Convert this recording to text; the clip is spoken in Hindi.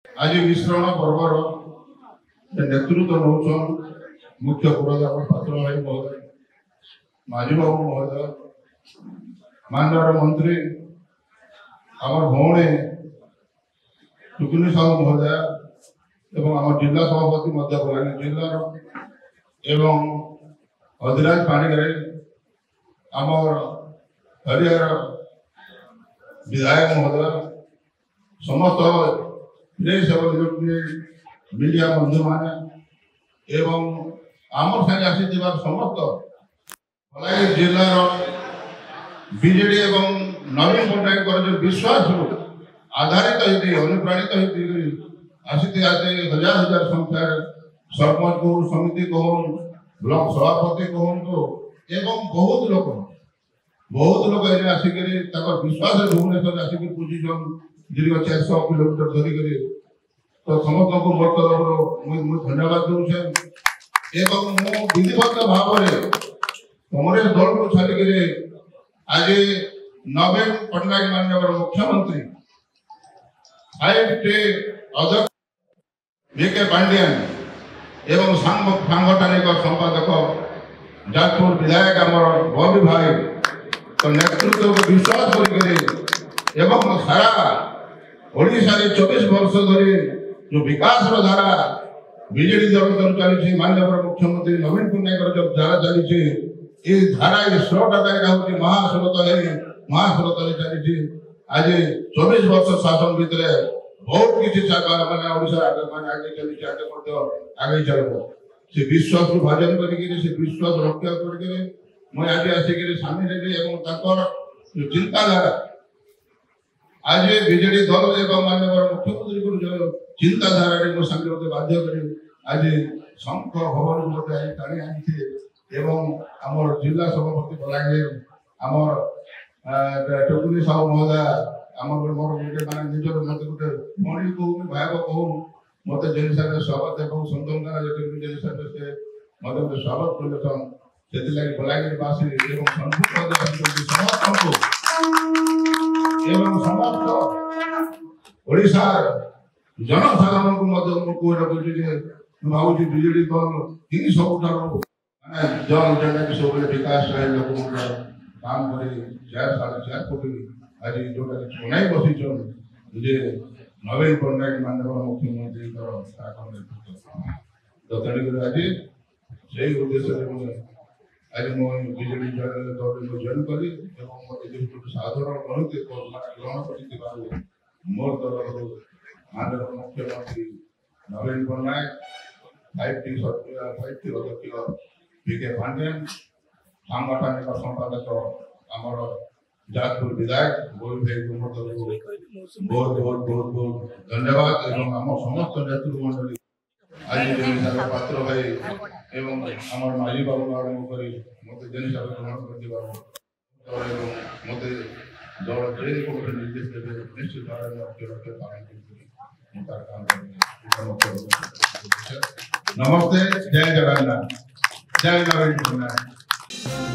आज मिश्रण पर्वर नेतृत्व नौ मुख्य पुरोधा पात्र भाई महोदय माझी बाबू महोदय माननीय मंत्री आम भौणी टुकुनी साहू महोदय एवं आम जिला सभापति बलांगीर जिलार एवं अधिराज पाणिग्राही आमर हरिहर विधायक महोदय समस्त प्रेस एवं इलेक्ट्रोनिक मीडिया बंधु माने एवं आमर संगे आसी समस्त बलांगीर जिलार बीजेडी एवं नवीन पट्टनायक जो विश्वास आधारित होती अनुप्राणित होती आसी आज हजार हजार संख्यार सरपंच को समिति कहूँ ब्लॉक सभापति कहूँ एवं बहुत लोग आसिक विश्वास भुवनेश्वर आसिक पूछीछन दीर्घ 400 किलोमीटर धरिक तो समस्त को मोर तरफ धन्यवाद दूचे एवं विधिवत भाव में कांग्रेस दल को छाड़िक आज नवीन पट्टनायक माननीय मुख्यमंत्री 5T अध्यक्ष VK पांडियन एवं सांगठनिक संपादक जाजपुर विधायक आमर बबी भाई तो नेतृत्व को विश्वास कर सारा ओडिशा 24 वर्ष धरी जो विकास धारा बीजेडी दल तरफ चली माननीय मुख्यमंत्री नवीन पट्टनायक जो धारा चली ये धारा ये स्रोत हूँ महास्रोत चली आज 24 वर्ष शासन भितर बहुत किसी मैंने आगे चली आगे चलो से विश्वास को भाजन कर विश्वास रक्षा कर आज आसिक सामिल चिंताधारा आज बीजेडी दल एवं माननीय मुख्यमंत्री को जो चिंताधारा मो संगे मत बाध्य कर आज शंख भवन मत आज टाणी आनी एवं आमर जिला सभापति बलांगीर आमर टुकुनी साहू महोदय आमर मोर गोटे माने निजर मत गोटे मणि कहूँ भाई कहूँ मत जिन हिसाब से स्वागत एवं संतोषना जिन हिसाब से मत गोटे स्वागत कर से बलांगीरवासी एवं समस्त ओडिशार जनसाधारण को भावुँ बीजेडी दल ही सबुठ जन जेटा कि सब विकास लोक काम कर 4.5 कोटी आज जोटा शुणाई बसी जे नवीन पट्टनायक माननीय मुख्यमंत्री तो तेणुक आज से उद्देश्य आज मो बीजेडी दल जॉइन करी मत साधारण गणति ग्रहण कर मोर तरफ माननीय मुख्यमंत्री नवीन पट्टनायक 5T अध्यक्ष VK पांडियन सांगठनिक संपादक आमर जाजपुर विधायक बबी भाई को बहुत बहुत बहुत बहुत धन्यवाद एवं आम समस्त नेतृत्व मंडली आज पात्र भाई एवं आमर माझी बाबू आरंभ कर मत जिन हिसाब से ग्रहण कर मत दल जे गोटे निर्देश देते निश्चित भाव में अक्षर पालन नमस्ते जय जगन्नाथ जय नवीन पट्टनायक।